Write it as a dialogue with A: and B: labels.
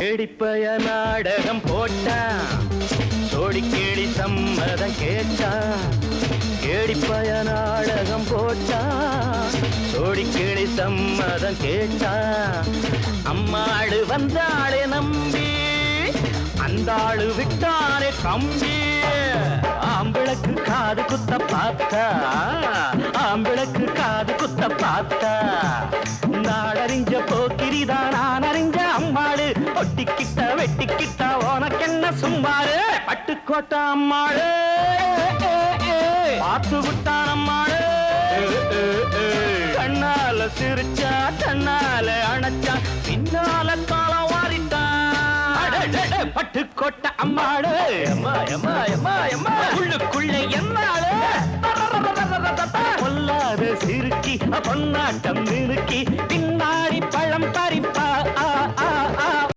A: கேடிப்பய நாடகம் போட்டான் சோடி கேடி சம்மதம் கேட்டான் கேடிப்பய நாடகம் போட்டான் சோடி கேடி சம்மதம் கேட்டான் அம்மாடு வந்தாளே நம்பி அந்த ஆளு விட்டானே கம்பி ஆம்பிளக்கு காது குத்த பார்த்தா ஆம்பிளக்கு காது குத்த பார்த்தா நாடறிஞ்ச போக்கிரிதான் நான் அறிஞ்ச அம்மாளு ஒட்டிக்கிட்ட வெட்டிக்கிட்ட உனக்கென்ன சும்மாரு பட்டுக்கோட்ட அம்மாளு பார்த்து விட்டான் அம்மாளு கண்ணால சிரிச்சா கண்ணால அணைச்சா பின்னால காலம் வாரிட்டான் பட்டுக்கோட்ட அம்மாளு உள்ளுக்குள்ள என்னாளு பொல்லாத சிறுக்கி பொன்னாட்டம் நிறுக்கி பின்னாடி பழம் பறிப்ப